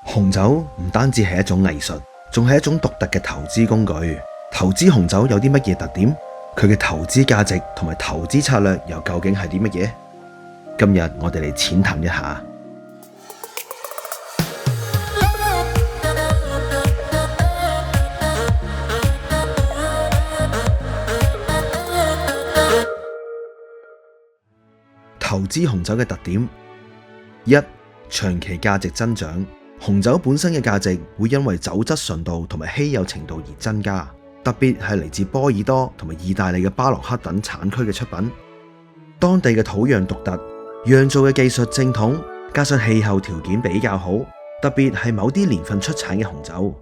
紅酒唔單止係一種藝術，仲係一種獨特嘅投資工具。投資紅酒有啲乜嘢特點？佢嘅投資價值同埋投資策略又究竟係啲乜嘢？今日我哋嚟淺談一下。投資紅酒嘅特點：一、長期價值增長。紅酒本身嘅價值會因為酒質純度同埋稀有程度而增加，特別係嚟自波爾多同埋意大利嘅巴洛克等產區嘅出品。當地嘅土壤獨特，釀造嘅技術正統，加上氣候條件比較好，特別係某啲年份出產嘅紅酒，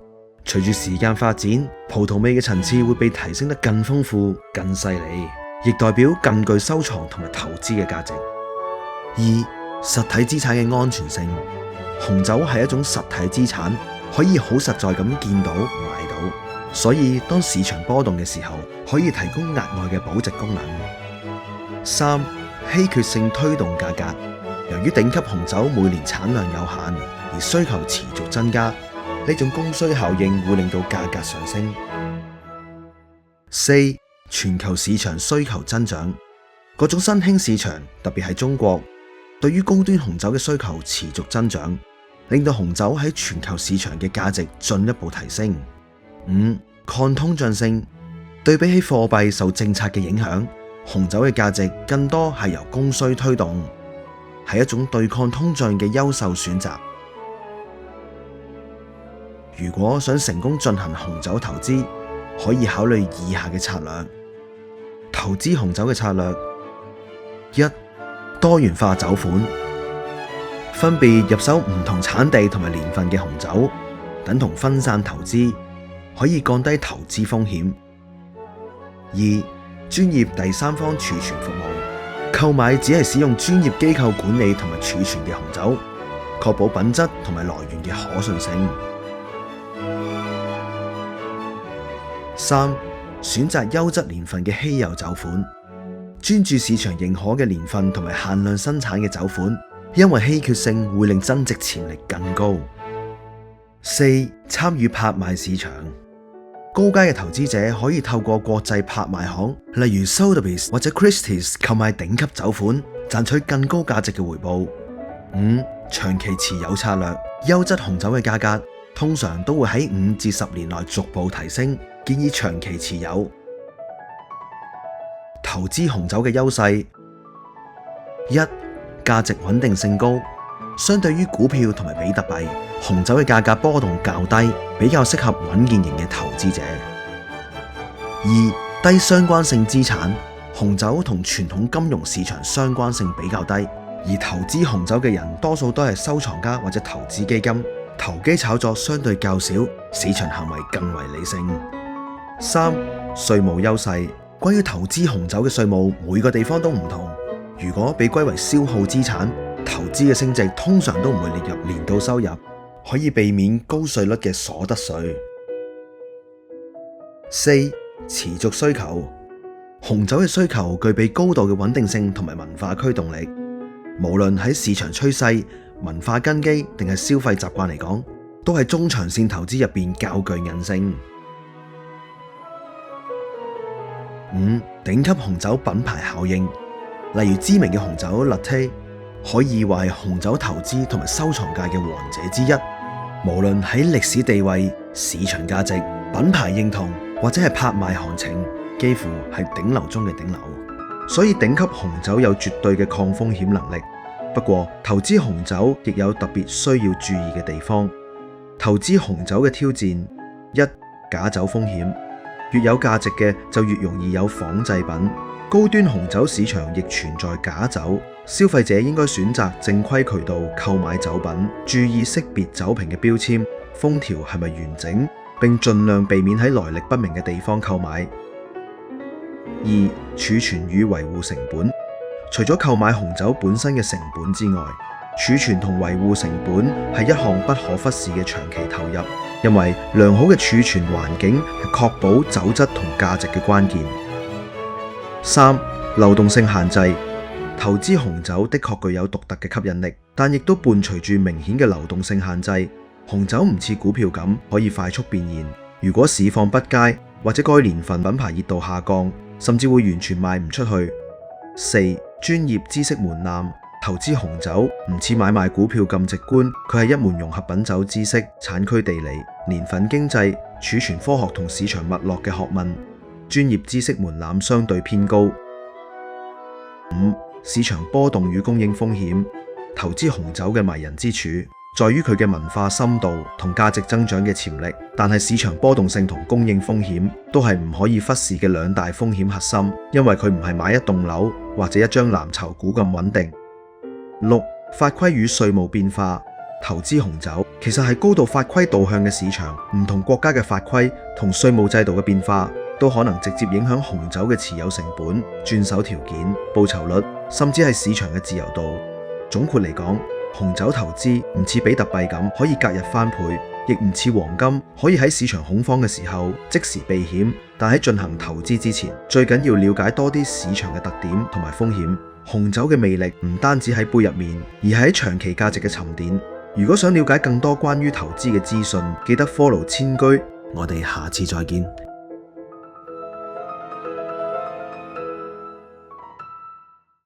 隨住時間發展，葡萄味嘅層次會被提升得更豐富、更細膩，亦代表更具收藏同埋投資嘅價值。二、實體資產嘅安全性。紅酒係一種實體資產，可以好實在咁見到、買到，所以當市場波動嘅時候，可以提供額外嘅保值功能。三、稀缺性推動價格。由於頂級紅酒每年產量有限，而需求持續增加，呢種供需效應會令到價格上升。四、全球市場需求增長。各種新興市場，特別係中國，對於高端紅酒嘅需求持續增長，令到紅酒喺全球市場嘅價值進一步提升。五、抗通脹性。對比起貨幣受政策嘅影響，紅酒嘅價值更多係由供需推動，係一種對抗通脹嘅優秀選擇。如果想成功進行紅酒投資，可以考慮以下嘅策略。投資紅酒嘅策略：一、多元化酒款，分別入手唔同產地同埋年份嘅紅酒，等同分散投資，可以降低投資風險。二、專業第三方儲存服務，購買只係使用專業機構管理同埋儲存嘅紅酒，確保品質同埋來源嘅可信性。三、選擇優質年份嘅稀有酒款。專注市場認可嘅年份同埋限量生產嘅酒款，因為稀缺性會令增值潛力更高。四、參與拍賣市場。高階嘅投資者可以透過國際拍賣行，例如 Sotheby's 或者 Christie's 購買頂級酒款，賺取更高價值嘅回報。五、長期持有策略。優質紅酒嘅價格通常都會喺5至10年內逐步提升，建議長期持有。投資紅酒嘅優勢：一、價值穩定性高，相對於股票同埋比特幣，紅酒嘅價格波動較低，比較適合穩健型嘅投資者。二、低相關性資產，紅酒同傳統金融市場相關性比較低，而投資紅酒嘅人多數都係收藏家或者投資基金，投機炒作相對較少，市場行為更為理性。三、稅務優勢。關於投資紅酒嘅稅務，每個地方都唔同。如果被歸為消耗資產，投資嘅升值通常都唔會列入年度收入，可以避免高稅率嘅所得稅。四、持續需求。紅酒嘅需求具備高度嘅穩定性同埋文化驅動力，無論喺市場趨勢、文化根基定係消費習慣嚟講，都係中長線投資入邊較具韌性。五、頂級紅酒品牌效應，例如知名嘅紅酒 Latte， 可以話係紅酒投資同埋收藏界嘅王者之一。無論喺歷史地位、市場價值、品牌認同或者係拍賣行情，幾乎係頂流中嘅頂流。所以頂級紅酒有絕對嘅抗風險能力。不過投資紅酒亦有特別需要注意嘅地方。投資紅酒嘅挑戰：一、假酒風險。越有價值嘅就越容易有仿製品，高端紅酒市場亦存在假酒，消費者應該選擇正規渠道購買酒品，注意識別酒瓶嘅標籤、封條係咪完整，並盡量避免喺來歷不明嘅地方購買。二、儲存與維護成本。除咗購買紅酒本身嘅成本之外，儲存同維護成本係一項不可忽視嘅長期投入。因為良好嘅儲存環境係確保酒質同價值嘅關鍵。三、流動性限制。投資紅酒的確具有獨特嘅吸引力，但亦都伴隨住明顯嘅流動性限制。紅酒唔似股票咁可以快速變現，如果市況不佳或者該年份品牌熱度下降，甚至會完全賣唔出去。4. 專業知識門檻，投資紅酒唔似買賣股票咁直觀，佢係一門融合品酒知識、產區地理、年份經濟、儲存科學同市場脈絡嘅學問，專業知識門檻相對偏高。5. 市場波動與供應風險，投資紅酒嘅迷人之處在於佢嘅文化深度同價值增長嘅潛力，但係市場波動性同供應風險都係唔可以忽視嘅兩大風險核心，因為佢唔係買一棟樓或者一張藍籌股咁穩定。6. 法規與稅務變化，投資紅酒其實係高度法規導向嘅市場，唔同國家嘅法規同稅務制度嘅變化都可能直接影響紅酒嘅持有成本、轉手條件、報酬率，甚至係市場嘅自由度。總括嚟講，紅酒投資唔似比特幣咁可以隔日翻倍，亦唔似黃金可以喺市場恐慌嘅時候即時避險。但喺進行投資之前，最緊要了解多啲市場嘅特點同埋風險。紅酒嘅魅力唔單止喺杯入面，而係喺長期價值嘅沉澱。如果想了解更多關於投資嘅資訊，記得 follow 千居。我哋下次再見。